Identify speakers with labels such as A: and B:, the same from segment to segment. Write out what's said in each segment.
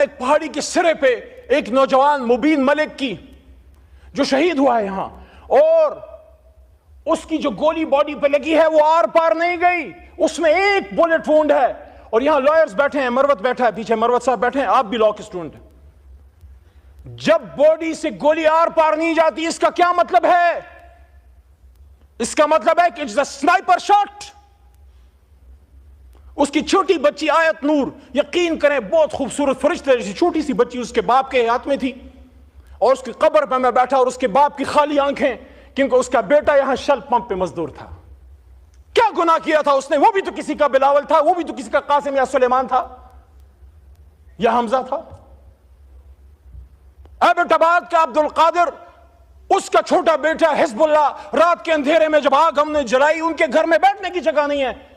A: एक पहाड़ी के सिरे पे एक नौजवान मुबीन मलिक की जो शहीद हुआ है यहां, और उसकी जो गोली बॉडी पे लगी है वो आर पार नहीं गई, उसमें एक बुलेट वुंड है। और यहां लॉयर्स बैठे हैं, मरवत बैठा है पीछे, मरवत साहब बैठे हैं, आप भी लॉ के स्टूडेंट हैं। जब बॉडी से गोली आर पार नहीं जाती, इसका क्या मतलब है? इसका मतलब है कि इट्स अ स्नाइपर शॉट। उसकी छोटी बच्ची आयत नूर, यकीन करें बहुत खूबसूरत फरिश्ते जैसी छोटी सी बच्ची उसके बाप के हाथ में थी, और उसकी कब्र पर मैं बैठा और उसके बाप की खाली आंखें, क्योंकि उसका बेटा यहां शल पंप पे मजदूर था। क्या गुनाह किया था उसने? वो भी तो किसी का बिलावल था, वो भी तो किसी का कासिम या सुलेमान था या हमजा था। एबटाबाद का अब्दुल कादिर, उसका छोटा बेटा हिजबुल्लाह, रात के अंधेरे में जब आग हमने जलाई, उनके घर में बैठने की जगह नहीं है।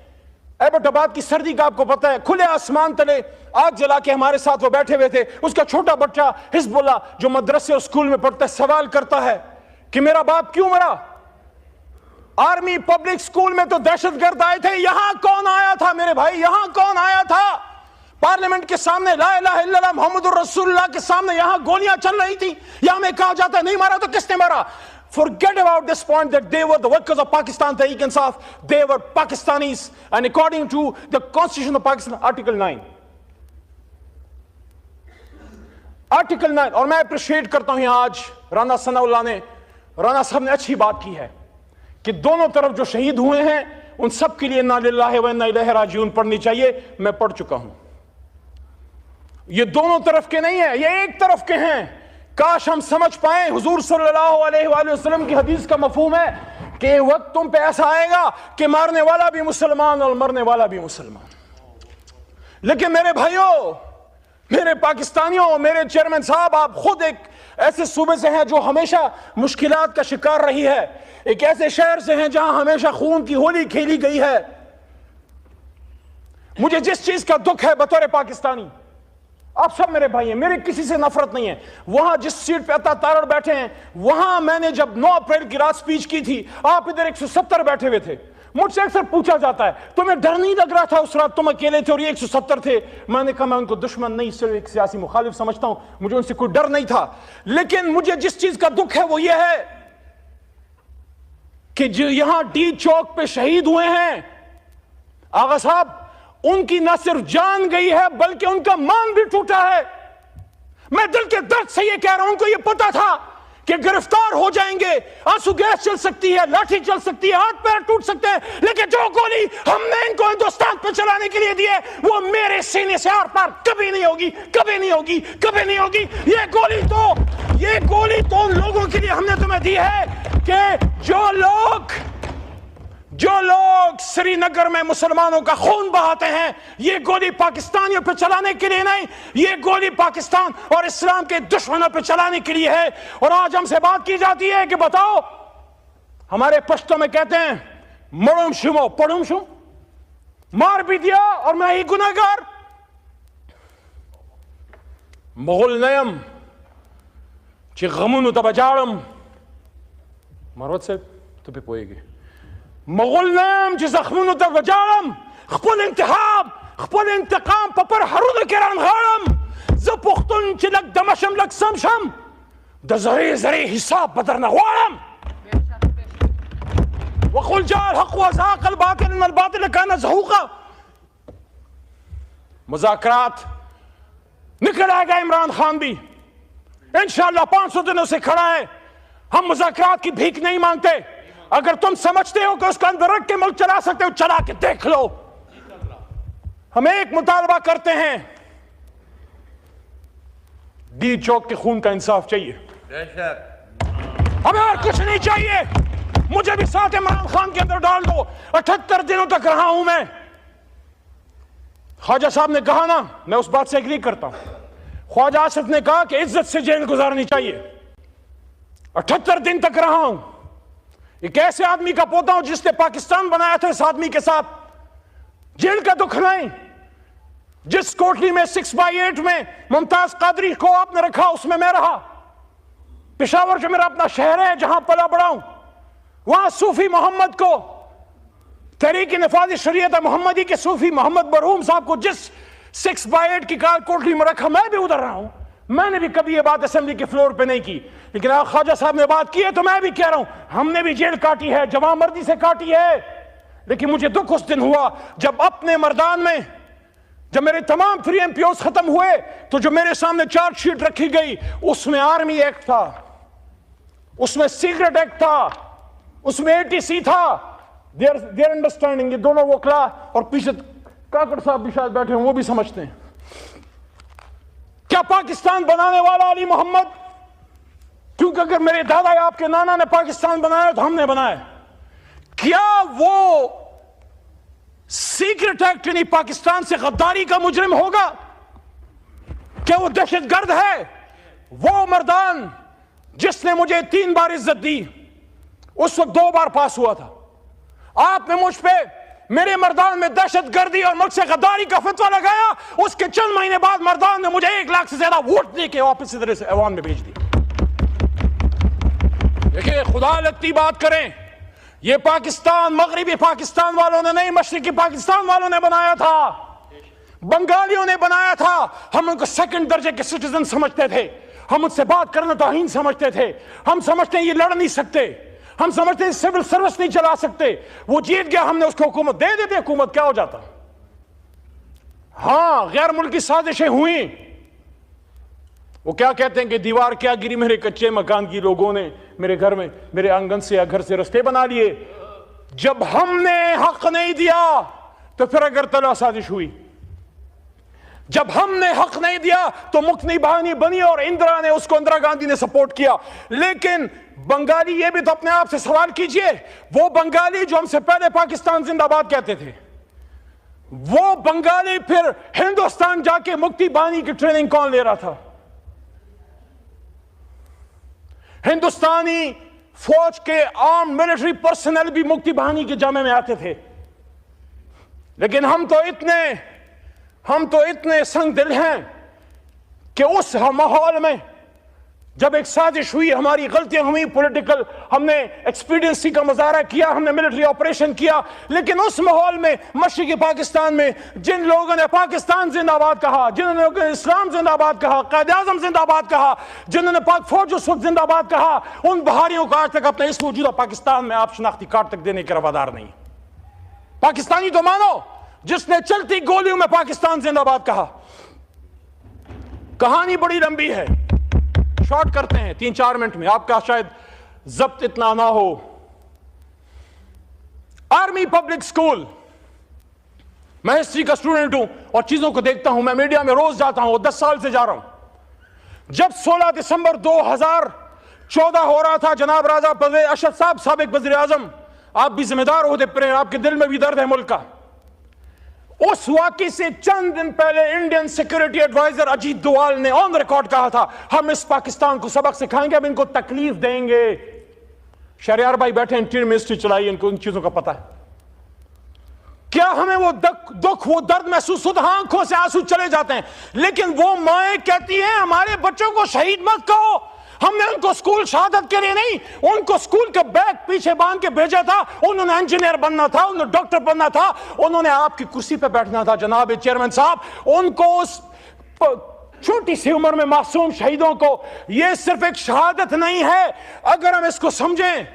A: एबटाबाद की सर्दी का आपको पता है, खुले आसमान तले आग जला के हमारे साथ वो बैठे हुए थे। उसका छोटा बच्चा हिजबुल्लाह जो मदरसे और स्कूल में पढ़ता है, सवाल करता है कि मेरा बाप क्यों मरा? आर्मी पब्लिक स्कूल में तो दहशतगर्द आए थे, यहां कौन आया था मेरे भाई? यहां कौन आया था? पार्लियामेंट के सामने ला इलाहा इल्लल्लाह मुहम्मदुर रसूलुल्लाह के सामने यहां गोलियां चल रही थी, यहां में कहा जाता है नहीं मारा तो किसने मारा? Forget about this point that they were the workers of Pakistan, Tehreek-e-Insaf. They were Pakistanis, and according to the Constitution of Pakistan, Article 9. Article 9, और मैं अप्रिशिएट करता हूं यहां आज राना सनाउल्लाह ने, राना साहब ने अच्छी बात की है कि दोनों तरफ जो शहीद हुए हैं उन सब के लिए इन्ना लिल्लाहि व इन्ना इलैहि राजिऊन पढ़नी चाहिए। मैं पढ़ चुका हूं। ये दोनों तरफ के नहीं है, ये एक तरफ के हैं। काश हम समझ पाए, हुजूर सल्लल्लाहु अलैहि वसल्लम की हदीस का मफहूम है कि वक्त तुम पे ऐसा आएगा कि मारने वाला भी मुसलमान और मरने वाला भी मुसलमान। लेकिन मेरे भाइयों, मेरे पाकिस्तानियों, मेरे चेयरमैन साहब, आप खुद एक ऐसे सूबे से हैं जो हमेशा मुश्किलात का शिकार रही है, एक ऐसे शहर से हैं जहां हमेशा खून की होली खेली गई है। मुझे जिस चीज का दुख है बतौर पाकिस्तानी, आप सब मेरे भाई हैं, मेरे किसी से नफरत नहीं है। वहां जिस सीट पे अता तारड़ बैठे हैं, वहां मैंने जब 9 अप्रैल की रात स्पीच की थी, आप इधर 170 बैठे हुए थे। मुझसे अक्सर पूछा जाता है तुम्हें डर नहीं लग रहा था उस रात? तुम अकेले थे और ये 170 थे। मैंने कहा मैं उनको दुश्मन नहीं, सिर्फ एक सियासी मुखालिफ समझता हूं, मुझे उनसे कोई डर नहीं था। लेकिन मुझे जिस चीज का दुख है वो ये है कि जो यहां डी चौक पे शहीद हुए हैं आगा साहब, उनकी न सिर्फ जान गई है बल्कि उनका मान भी टूटा है। मैं दिल के दर्द से ये कह रहा हूं, उनको ये पता था कि गिरफ्तार हो जाएंगे, आंसू गैस चल सकती है, लाठी चल सकती है, हाथ पैर टूट सकते हैं, लेकिन जो गोली हमने इनको हिंदुस्तान पर चलाने के लिए दी है वो मेरे सीने से आर पार कभी नहीं होगी, कभी नहीं होगी, कभी नहीं होगी। ये गोली तो उन लोगों के लिए हमने तुम्हें दी है कि जो लोग श्रीनगर में मुसलमानों का खून बहाते हैं, ये गोली पाकिस्तानियों पे चलाने के लिए नहीं, ये गोली पाकिस्तान और इस्लाम के दुश्मनों पे चलाने के लिए है। और आज हमसे बात की जाती है कि बताओ, हमारे पश्तो में कहते हैं मड़ुम शुमो पड़ुम शुम, मार भी दिया और मैं ही गुनाहगार। मुगल नयम ची गमुन तबजाड़म, मरवत से तो पे पोएगी मुगल नयम ची जख्मुन तबजाड़म, खपुल इंतहाब खपुल इंतकाम पपर हरुद किरण गाड़म, ज़पुख्तुन चिलक दमशम लक समशम, दज़रे ज़रे हिसाब बदर नवाड़म, वक़ुल जाल हक़ व ज़ाक़ल बातिल इन्नल बातिल काना ज़हूक़ा। मुज़ाकरात निकल आएगा, इमरान खान भी इंशाअल्लाह 500 दिनों से खड़ा है। हम मुज़ाकरात की भीख नहीं मांगते। अगर तुम समझते हो कि उसका अंदर रख के मुल्क चला सकते हो, चला के देख लो। हम एक मुतालबा करते हैं, डी चौक के खून का इंसाफ चाहिए, हमें और कुछ नहीं चाहिए। मुझे भी साथ इमरान खान के अंदर डाल दो। 78 दिनों तक रहा हूं मैं। ख्वाजा साहब ने कहा ना, मैं उस बात से एग्री करता हूं। ख्वाजा आसिफ ने कहा कि इज्जत से जेल गुजारनी चाहिए। 78 दिन तक रहा हूं। एक ऐसे आदमी का पोता हूं जिसने पाकिस्तान बनाया था, इस आदमी के साथ जेल का दुख नहीं। जिस कोठरी में 6/8 में मुमताज कादरी को आपने रखा, उसमें मैं रहा। पेशावर जो मेरा अपना शहर है, जहां पला बड़ा हूं, वहां सूफी मोहम्मद को, तहरीक नफाज़ शरीयत मोहम्मदी के सूफी मोहम्मद मरहूम साहब को जिस 6x8 की कार कोठरी में रखा, मैं भी उधर रहा हूं। मैंने भी कभी ये बात असेंबली के फ्लोर पे नहीं की, लेकिन ख्वाजा साहब ने बात की है तो मैं भी कह रहा हूं, हमने भी जेल काटी है, जवां मर्दी से काटी है। लेकिन मुझे दुख उस दिन हुआ जब अपने मर्दान में, जब मेरे तमाम फ्री एमपीओस खत्म हुए, तो जो मेरे सामने चार्जशीट रखी गई उसमें आर्मी एक्ट था, उसमें सीक्रेट एक्ट था, उसमें एटीसी था। देयर अंडरस्टैंडिंग, ये दोनों वकला और पीछे काकड़ साहब भी शायद बैठे हैं, वो भी समझते हैं। क्या पाकिस्तान बनाने वाला अली मोहम्मद? क्योंकि अगर मेरे दादा या आपके नाना ने पाकिस्तान बनाया तो हमने बनाया। क्या वो सीक्रेट एक्ट यानी पाकिस्तान से गद्दारी का मुजरिम होगा? क्या वो दहशतगर्द है? वो मर्दान जिसने मुझे 3 बार इज्जत दी, उस वक्त 2 बार पास हुआ था। आपने मुझ पे, मेरे मर्दान में दहशतगर्दी और मुझसे गद्दारी का फतवा लगाया, उसके चंद महीने बाद मर्दान ने मुझे 1 लाख से ज्यादा वोट देके वापस इधर से ऐवान में भेज दिया। देखिए, खुदा लगती बात करें, ये पाकिस्तान मगरिबी पाकिस्तान वालों ने नहीं, मशरिकी पाकिस्तान वालों ने बनाया था, बंगालियों ने बनाया था। हम उनको सेकंड दर्जे के सिटीजन समझते थे, हम उनसे बात करना तौहीन समझते थे, हम समझते हैं ये लड़ नहीं सकते, हम समझते हैं सिविल सर्विस नहीं चला सकते। वो जीत गया, हमने उसको हुकूमत दे देते, हुकूमत क्या हो जाता। हां, गैर मुल्की साजिशें हुई। वो क्या कहते हैं कि दीवार क्या गिरी, मेरे कच्चे मकान की लोगों ने मेरे घर में, मेरे आंगन से या घर से रास्ते बना लिए। जब हमने हक नहीं दिया तो फिर अगर तला साजिश हुई, जब हमने हक नहीं दिया तो मुक्ति बहानी बनी और इंदिरा ने उसको, इंदिरा गांधी ने सपोर्ट किया। लेकिन बंगाली, ये भी तो अपने आप से सवाल कीजिए, वो बंगाली जो हमसे पहले पाकिस्तान जिंदाबाद कहते थे, वो बंगाली फिर हिंदुस्तान जाके मुक्ति बहानी की ट्रेनिंग कौन ले रहा था? हिंदुस्तानी फौज के आर्म मिलिट्री पर्सनल भी मुक्ति बहानी के जामे में आते थे। लेकिन हम तो इतने संग दिल हैं कि उस माहौल में जब एक साजिश हुई, हमारी गलतियां हुई, पॉलिटिकल, हमने एक्सपीडियंसी का मुजाहरा किया, हमने मिलिट्री ऑपरेशन किया, लेकिन उस माहौल में मशरिकी पाकिस्तान में जिन लोगों ने पाकिस्तान जिंदाबाद कहा, जिन लोगों ने इस्लाम जिंदाबाद कहा, कायद-ए-आज़म जिंदाबाद कहा, जिन्होंने पाक फौज उस वक्त जिंदाबाद कहा, उन बहारियों को आज तक अपने इस मौजूदा पाकिस्तान में आप शनाख्ती कार्ड तक देने के रवादार नहीं। पाकिस्तानी तो मानो जिसने चलती गोलियों में पाकिस्तान जिंदाबाद कहा। कहानी बड़ी लंबी है, शॉर्ट करते हैं 3-4 मिनट में, आपका शायद जब्त इतना ना हो। आर्मी पब्लिक स्कूल, मैं हिस्ट्री का स्टूडेंट हूं और चीजों को देखता हूं, मैं मीडिया में रोज जाता हूं, 10 साल से जा रहा हूं। जब 16 दिसंबर 2014 हो रहा था, जनाब राजा परवेज अशद साहब, साबिक वज़ीर आज़म, आप भी जिम्मेदार होते पर, आपके दिल में भी दर्द है मुल्क का। उस वाकये से चंद दिन पहले Indian security adviser Ajit Doval on ऑन रिकॉर्ड कहा था, हम इस पाकिस्तान को सबक सिखाएंगे, अब इनको तकलीफ देंगे। शहरयार भाई बैठे, इंटीरियर मिनिस्ट्री चलाई, इनको इन चीजों का पता है। क्या हमें वो दुख, वो दर्द महसूस होता? आंखों से आंसू चले जाते हैं। लेकिन वो माएं कहती हैं, हमारे बच्चों को शहीद मत कहो। हमने उनको स्कूल शहादत के लिए नहीं, उनको स्कूल का बैग पीछे बांध के भेजा था। उन्होंने इंजीनियर बनना था, उन्होंने डॉक्टर बनना था, उन्होंने आपकी कुर्सी पे बैठना था। जनाब चेयरमैन साहब, उनको उस छोटी सी उम्र में मासूम शहीदों को, यह सिर्फ एक शहादत नहीं है, अगर हम इसको समझें,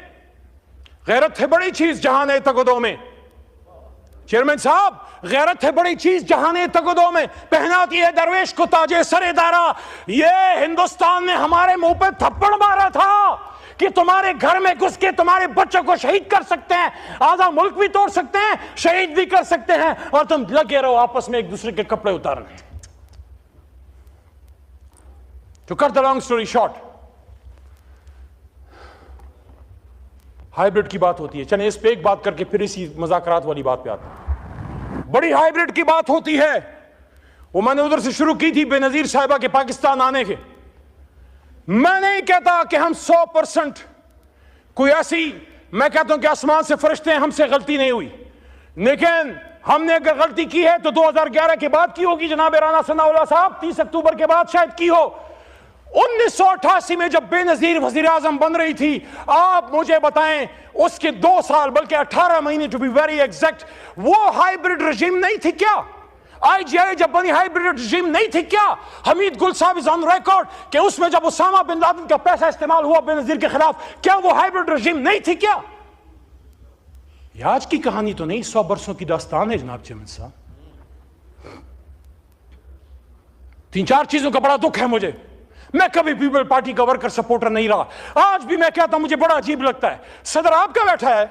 A: गैरत है बड़ी चीज जहाने तगदों में। चेयरमैन साहब, गैरत है बड़ी चीज जहाने तगदों में, पहनाती है दरवेश को ताजे सरेदारा। ये हिंदुस्तान ने हमारे मुंह पे थप्पड़ मारा था कि तुम्हारे घर में घुस के तुम्हारे बच्चों को शहीद कर सकते हैं, आधा मुल्क भी तोड़ सकते हैं, शहीद भी कर सकते हैं, और तुम लगे रहो आपस में एक दूसरे के कपड़े उतारने। To cut the long story short, hybrid की बात होती है। चलिए इस पे एक बात करके फिर इसी मजाकरात वाली बात पे आते हैं। बड़ी हाइब्रिड की बात होती है, वो मैंने उधर से शुरू की थी, बेनजीर साहिबा के पाकिस्तान आने के। मैं नहीं कहता कि हम 100% कोई ऐसी, मैं कहता हूं कि आसमान से फरिश्ते हैं, हमसे गलती नहीं हुई, लेकिन हमने अगर गलती की है तो 2011 के बाद की होगी। जनाब राना सनाउल्लाह साहब 30 अक्टूबर के बाद शायद की हो। 1988 में जब बेनजीर वजीर आजम बन रही थी, आप मुझे बताएं, उसके 2 साल बल्कि 18 महीने टू बी वेरी एग्जैक्ट, वो हाइब्रिड रजीम नहीं थी क्या? IGI जब बनी हाइब्रिड रजीम नहीं थी क्या? हमीद गुल साहब इज ऑन रिकॉर्ड कि उसमें जब उसामा बिन लादेन का पैसा इस्तेमाल हुआ बेनजीर के खिलाफ, क्या वो हाइब्रिड रजीम नहीं थी क्या? ये आज की कहानी तो नहीं, 100 बरसों की दास्तान है जनाब चेयरमैन साहब। 3-4 चीजों का बड़ा दुख है मुझे। मैं कभी पीपल पार्टी का वर्कर सपोर्टर नहीं रहा, आज भी मैं कहता हूं मुझे बड़ा अजीब लगता है। सदर आपका बैठा है,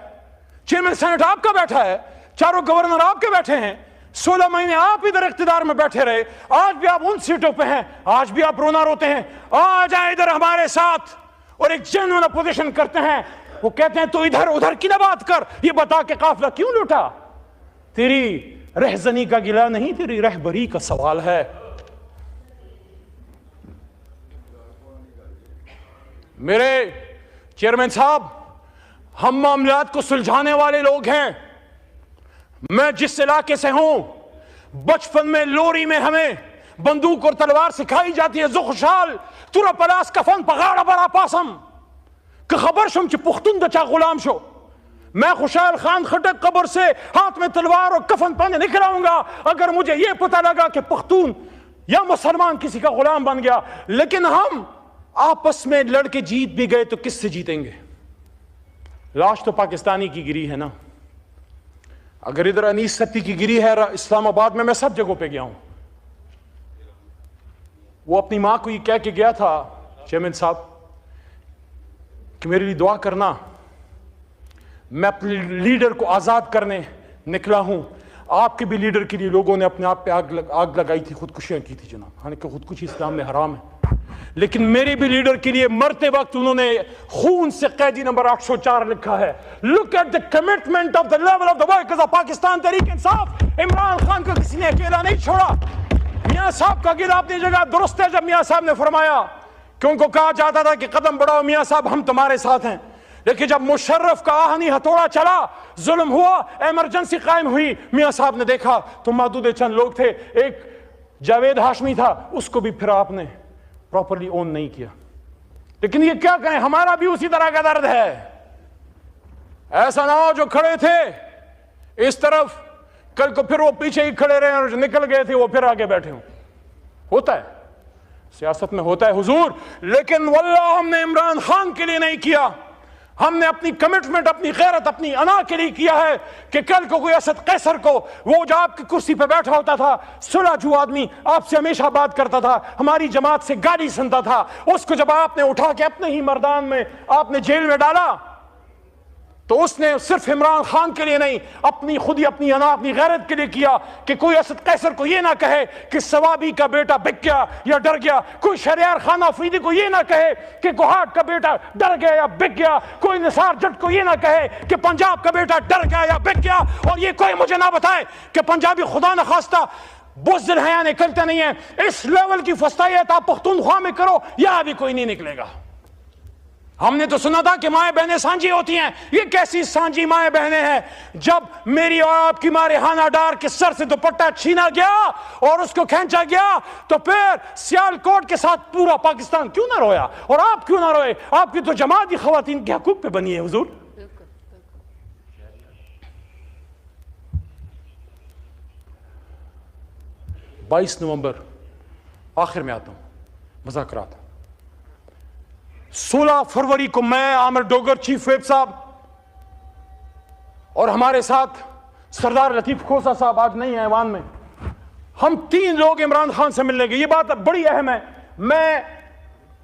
A: चेयरमैन सेनेट आपका बैठा है, चारों गवर्नर आपके बैठे हैं, 16 महीने आप इधर इख्तिदार में बैठे रहे, आज भी आप उन सीटों पे हैं, आज भी आप रोना रोते हैं। आ जाए इधर हमारे साथ और एक जेन्युइन अपोजिशन करते हैं। वो कहते हैं तो इधर उधर की ना बात कर, ये बता के काफिला क्यों लूटा? तेरी रहजनी का गिला नहीं, तेरी रहबरी का सवाल है। मेरे चेयरमैन साहब, हम मामलात को सुलझाने वाले लोग हैं। मैं जिस इलाके से हूं, बचपन में लोरी में हमें बंदूक और तलवार सिखाई जाती है। जुखशाल तुरा पलास कफन पगाड़ा बड़ा पासम कि खबर शुम च पुख्तुन दचा गुलाम शो। मैं खुशाल खान खटक कब्र से हाथ में तलवार और कफन पहने निकलाऊंगा अगर मुझे यह पता लगा कि पख्तून या मुसलमान किसी का गुलाम बन गया। लेकिन हम आपस में लड़के जीत भी गए तो किससे जीतेंगे? लाश तो पाकिस्तानी की गिरी है ना। अगर इधर अनीस सत्ती की गिरी है इस्लामाबाद में, मैं सब जगहों पे गया हूं। वो अपनी मां को ये कह के गया था चेयरमैन साहब कि मेरे लिए दुआ करना, मैं अपने लीडर को आजाद करने निकला हूं। आपके भी लीडर के लिए लोगों ने अपने आप पे आग लगाई थी, खुदकुशियां की थी जनाब। हालांकि खुदकुशी इस्लाम में हराम है, लेकिन मेरे भी लीडर के लिए मरते वक्त उन्होंने खून से कैदी नंबर 804 लिखा है। Look at the commitment of the level of the workers of Pakistan Tehreek Insaf. Imran Khan को किसी ने अकेला नहीं छोड़ा। मियां साहब का गिर अपनी जगह दुरुस्त है। जब मियां साहब ने फरमाया कि उनको कहा जाता था कि कदम बढ़ाओ मियां साहब, हम तुम्हारे साथ हैं, लेकिन जब मुशर्रफ का आहनी हथौड़ा चला, जुल्म हुआ, इमरजेंसी कायम हुई, मियां साहब ने देखा तो मादूद चंद लोग थे, एक जावेद हाशमी था, उसको भी फिर आपने प्रॉपर्ली ओन नहीं किया। लेकिन ये क्या कहें, हमारा भी उसी तरह का दर्द है। ऐसा ना हो जो खड़े थे इस तरफ कल को फिर वो पीछे ही खड़े रहे और जो निकल गए थे वो फिर आगे बैठे हों। होता है, सियासत में होता है हुजूर। लेकिन वल्लाह हमने इमरान खान के लिए नहीं किया, हमने अपनी कमिटमेंट, अपनी गैरत, अपनी अना के लिए किया है कि कल को कोई असद कैसर को, वो जो आपकी कुर्सी पे बैठा होता था, सुलझू आदमी, आपसे हमेशा बात करता था, हमारी जमात से गाली सुनता था, उसको जब आपने उठा के अपने ही मैदान में आपने जेल में डाला तो उसने सिर्फ इमरान खान के लिए नहीं, अपनी खुद ही अपनी अना, अपनी गैरत के लिए किया कि कोई असद कैसर को यह ना कहे कि सवाबी का बेटा बिक गया या डर गया, कोई शरियार खान अफरीदी को यह ना कहे कि गुहाट का बेटा डर गया या बिक गया, कोई निसार जट को यह ना कहे कि पंजाब का बेटा डर गया या बिक गया। और ये कोई मुझे ना बताए कि पंजाबी खुदा न खास्ता बुज़दिल हैं या निकलते नहीं है। इस लेवल की फस्तायत आप पख्तूनख्वा में करो, यहां भी कोई नहीं निकलेगा। हमने तो सुना था कि माएं बहनें सांझी होती हैं, ये कैसी सांझी माएं बहनें हैं? जब मेरी और आपकी मां रेहाना डार के सर से दुपट्टा छीना गया और उसको खींचा गया तो फिर सियालकोट के साथ पूरा पाकिस्तान क्यों ना रोया? और आप क्यों ना रोए? आपकी तो जमात ही खवातीन के हकूक पे बनी है हुजूर। 22 नवंबर आखिर में आता हूं, मुज़ाकरात। 16 फरवरी को मैं, आमिर डोगर, चीफ व्हिप साहब और हमारे साथ सरदार लतीफ खोसा साहब आज नहीं है ऐवान में, हम 3 लोग इमरान खान से मिलने गए। ये बात बड़ी अहम है। मैं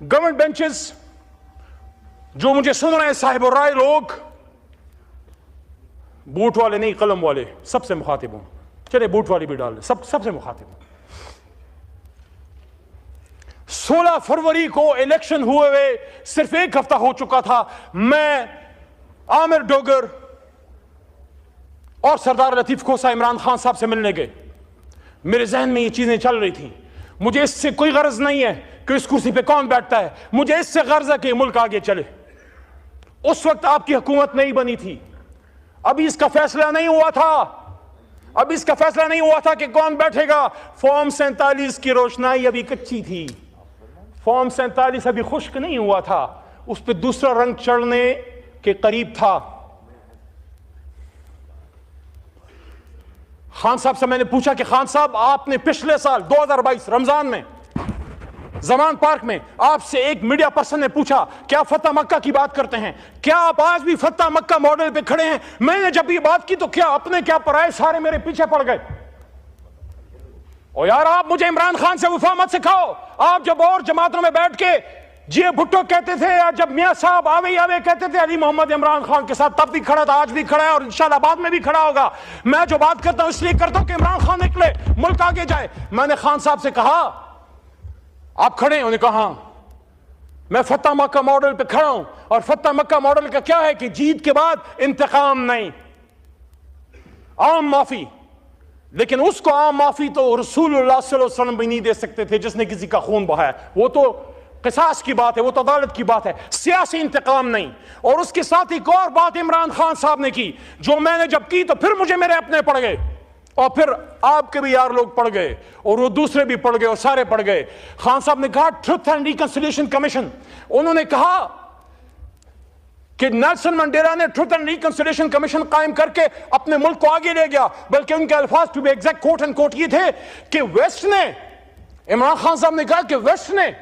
A: गवर्नमेंट बेंचेस जो मुझे सुन रहे हैं, साहिब और राय लोग, बूट वाले नहीं कलम वाले, सबसे मुखातिब हूं। चले बूट वाली भी डाल, सबसे मुखातिब हूं। 16 फरवरी को इलेक्शन हुए हुए सिर्फ 1 हफ्ता हो चुका था। मैं, आमिर डोगर और सरदार लतीफ खोसा इमरान खान साहब से मिलने गए। मेरे जहन में ये चीजें चल रही थी। मुझे इससे कोई गर्ज नहीं है कि इस कुर्सी पे कौन बैठता है, मुझे इससे गर्ज है कि मुल्क आगे चले। उस वक्त आपकी हुकूमत नहीं बनी थी, अभी इसका फैसला नहीं हुआ था, अभी इसका फैसला नहीं हुआ था कि कौन बैठेगा। फॉर्म 47 की रोशनाई अभी कच्ची थी, फॉर्म 47 अभी खुश्क नहीं हुआ था, उस पर दूसरा रंग चढ़ने के करीब था। खान साहब से मैंने पूछा कि खान साहब, आपने पिछले साल 2022 रमजान में जमान पार्क में आपसे एक मीडिया पर्सन ने पूछा क्या फतह मक्का की बात करते हैं, क्या आप आज भी फतह मक्का मॉडल पे खड़े हैं? मैंने जब ये बात की तो क्या अपने क्या पराए सारे मेरे पीछे पड़ गए। और यार, आप मुझे इमरान खान से वफा मत सिखाओ। आप जब और जमातों में बैठ के जी भुट्टो कहते थे, या जब मियां साहब आवे आवे कहते थे अली मोहम्मद इमरान खान के साथ, तब भी खड़ा था, आज भी खड़ा है और इंशाल्लाह बाद में भी खड़ा होगा। मैं जो बात करता हूं इसलिए करता हूं कि इमरान खान निकले, मुल्क आगे जाए। मैंने खान साहब से कहा आप खड़े हैं? उन्होंने कहा हाँ, मैं फतह मक्का मॉडल पे खड़ा हूं। और फतह मक्का मॉडल का क्या है कि जीत के बाद इंतकाम नहीं, आम माफी। लेकिन उसको आम माफी तो रसूलुल्लाह सल्लल्लाहु अलैहि वसल्लम भी नहीं दे सकते थे जिसने किसी का खून बहाया। वो तो किसास की बात है, वो तो अदालत की बात है, सियासी इंतकाम नहीं। और उसके साथ एक और बात इमरान खान साहब ने की, जो मैंने जब की तो फिर मुझे मेरे अपने पड़ गए, और फिर आपके भी यार लोग पड़ गए, और वो दूसरे भी पड़ गए, और सारे पड़ गए। खान साहब ने कहा ट्रुथ एंड रिकंसिलिएशन कमीशन। उन्होंने कहा कि नेल्सन मंडेला ने ट्रुथ एंड रिकंसिलिएशन कमीशन कायम करके अपने मुल्क को आगे ले गया। बल्कि उनके अल्फाज to be exact quote and quote ये थे कि वेस्ट ने, इमरान खान साहब ने कहा कि वेस्ट ने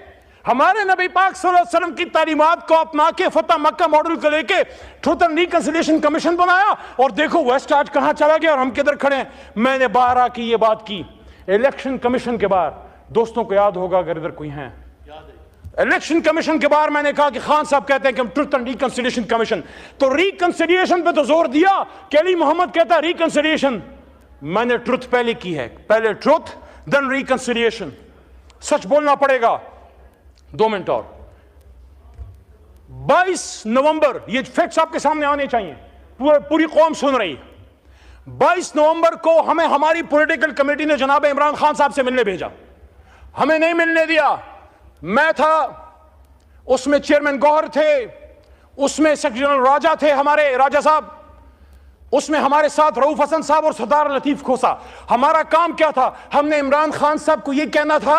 A: हमारे नबी पाक सल्लल्लाहु अलैहि वसल्लम की तालीमात को अपना के फतह मक्का मॉडल को लेके ट्रुथ एंड रिकंसिलिएशन कमीशन बनाया, और देखो वेस्ट आज कहां चला गया और हम किधर खड़े हैं। मैंने 12 की ये बात की इलेक्शन कमीशन के बाहर, दोस्तों को याद होगा अगर इधर कोई है, इलेक्शन कमीशन के बाहर मैंने कहा कि खान साहब कहते हैं कि हम ट्रुथ एंड रिकंसिलिएशन कमीशन, तो रिकंसिलिएशन पे तो जोर दिया कि अली मोहम्मद कहता है रिकंसिलिएशन। मैंने ट्रुथ पहले की है, पहले ट्रुथ देन रिकंसिलिएशन। सच बोलना पड़ेगा। 2 मिनट और। 22 नवंबर, ये फैक्ट्स आपके सामने आने चाहिए, पूरी कौम सुन रही है। 22 नवंबर को हमें हमारी पॉलिटिकल कमेटी ने जनाब इमरान खान साहब से मिलने भेजा, हमें नहीं मिलने दिया। मैं था उसमें, चेयरमैन गौहर थे उसमें, सेक्रेटरी जनरल राजा थे हमारे, राजा साहब, उसमें हमारे साथ रऊफ हसन साहब और सरदार लतीफ खोसा। हमारा काम क्या था? हमने इमरान खान साहब को यह कहना था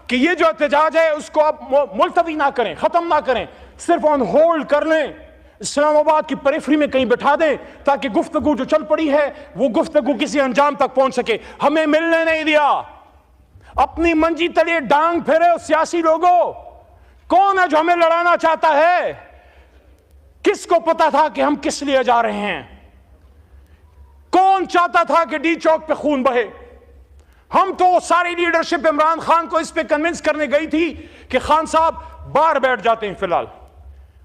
A: कि ये जो एहतजाज है उसको आप मुलतवी ना करें, खत्म ना करें, सिर्फ ऑन होल्ड कर लें, इस्लामाबाद की पेरिफेरी में कहीं बिठा दें ताकि गुफ्तगू जो चल पड़ी है वो गुफ्तगू किसी अंजाम तक पहुंच सके। हमें मिलने नहीं दिया। अपनी मंजी तले डांग फेरे सियासी लोगों। कौन है जो हमें लड़ाना चाहता है? किसको पता था कि हम किस लिए जा रहे हैं? कौन चाहता था कि डी चौक पे खून बहे? हम तो सारी लीडरशिप इमरान खान को इस पे कन्विंस करने गई थी कि खान साहब बाहर बैठ जाते हैं फिलहाल,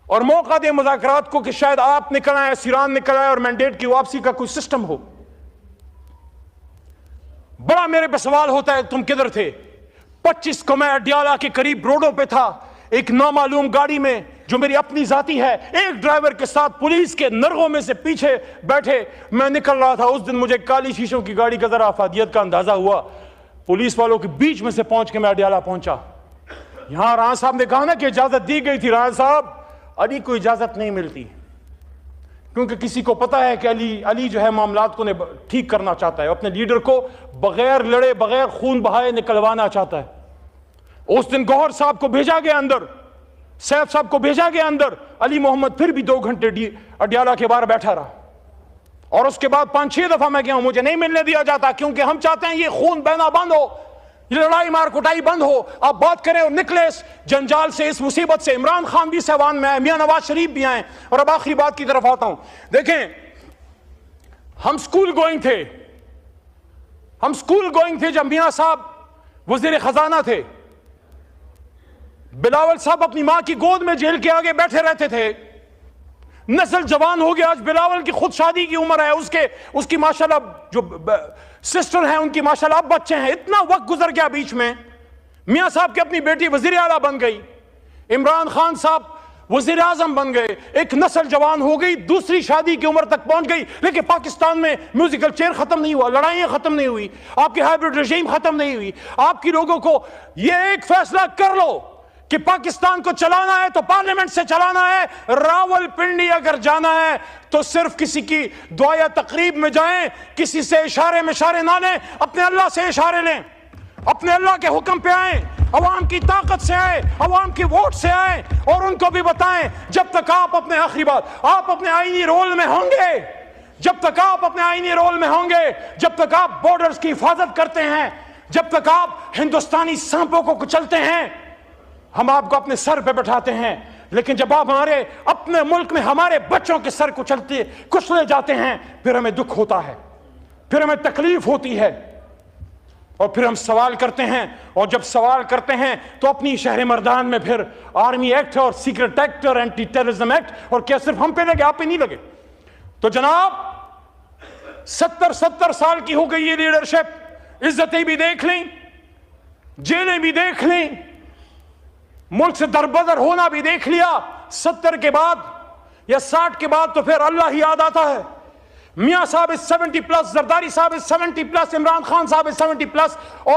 A: और मौका दें मुज़ाकरात को कि शायद आप निकल आए, सिरान निकल आए और मैंडेट की वापसी का कोई सिस्टम हो। बड़ा मेरे पे सवाल होता है तुम किधर थे? 25 को मैं अडियाला के करीब रोडों पे था, एक नामालूम गाड़ी में जो मेरी अपनी जाती है, एक ड्राइवर के साथ पुलिस के नरगों में से पीछे बैठे मैं निकल रहा था। उस दिन मुझे काली शीशों की गाड़ी का जरा अफादियत का अंदाजा हुआ। पुलिस वालों के बीच में से पहुंच के मैं अडियाला पहुंचा। यहां राणा साहब ने कहा ना कि इजाजत दी गई थी। राणा साहब, अली को इजाजत नहीं मिलती, क्योंकि किसी को पता है कि अली जो है मामलात को ठीक करना चाहता है, अपने लीडर को बगैर लड़े बगैर खून बहाए निकलवाना चाहता है। उस दिन गौहर साहब को भेजा गया अंदर, सैफ साहब को भेजा गया अंदर, अली मोहम्मद फिर भी 2 घंटे अडियाला के बाहर बैठा रहा, और उसके बाद 5-6 दफा मैं गया हूं, मुझे नहीं मिलने दिया जाता, क्योंकि हम चाहते हैं ये खून बहना बंद हो, ये लड़ाई मार कुटाई बंद हो, आप बात करें और निकले इस जंजाल से, इस मुसीबत से। इमरान खान भी सहवान में आए, मियां नवाज शरीफ भी आए। और अब आखिरी बात की तरफ आता हूं। देखें, हम स्कूल गोइंग थे जब मियां साहब वजीर खजाना थे। बिलावल साहब अपनी मां की गोद में जेल के आगे बैठे रहते थे। नस्ल जवान हो गया। आज बिलावल की खुद शादी की उम्र है, उसकी माशाल्लाह जो सिस्टर हैं उनकी माशाल्लाह अब बच्चे हैं। इतना वक्त गुजर गया बीच में। मियां साहब की अपनी बेटी वजीर आला बन गई, इमरान खान साहब वजीर आजम बन गए, एक नस्ल जवान हो गई, दूसरी शादी की उम्र तक पहुंच गई। लेकिन पाकिस्तान में म्यूजिकल चेयर खत्म नहीं हुआ, लड़ाइयां खत्म नहीं हुई, आपकी हाइब्रिड रजीम खत्म नहीं हुई। आपकी लोगों को यह एक फैसला कर लो कि पाकिस्तान को चलाना है तो पार्लियामेंट से चलाना है। रावलपिंडी अगर जाना है तो सिर्फ किसी की दुआ या तकरीब में जाएं, किसी से इशारे में इशारे ना लें, अपने अल्लाह से इशारे लें, अपने अल्लाह के हुक्म पे आए, अवाम की ताकत से आए, अवाम की वोट से आए, और उनको भी बताएं जब तक आप अपने आखिरी बात आप अपने आईनी रोल में होंगे, जब तक आप अपने आईनी रोल में होंगे, जब तक आप बॉर्डर्स की हिफाजत करते हैं, जब तक आप हिंदुस्तानी सांपों को कुचलते हैं, हम आपको अपने सर पे बैठाते हैं। लेकिन जब आप हमारे अपने मुल्क में हमारे बच्चों के सर कुचले जाते हैं, फिर हमें दुख होता है, फिर हमें तकलीफ होती है, और फिर हम सवाल करते हैं। और जब सवाल करते हैं तो अपनी शहर मर्दान में फिर आर्मी एक्ट और सीक्रेट एक्ट और एंटी टेररिज्म एक्ट, और क्या सिर्फ हम पे लगे, आप पे नहीं लगे? तो जनाब 70 साल की हो गई ये लीडरशिप, इज्जतें भी देख लें, जेलें भी देख लें, मुल्क से दरबदर होना भी देख लिया। 70 के बाद या 60 के बाद तो फिर अल्लाह ही याद आता है। मियां साहब इज 70+, जरदारी साहब इज 70+, इमरान खान साहब इज 70+, और